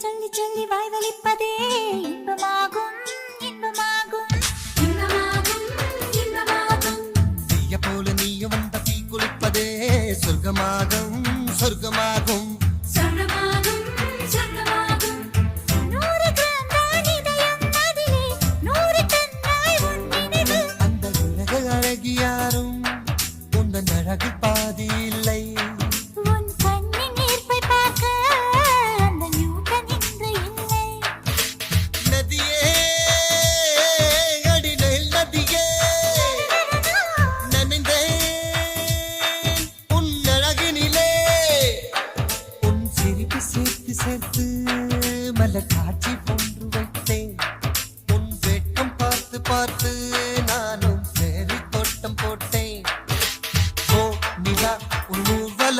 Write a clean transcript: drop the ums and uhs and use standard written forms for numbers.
சொல்லி சொல்லி வாய்வலிப்பதே இன்பமாகும் இன்பமாகும் இன்பமாகும் இன்பமாகும். தீய போல நீயும் வந்த தீ குளிப்பதே சொர்க்கமாகும் சொர்க்கமாகும்.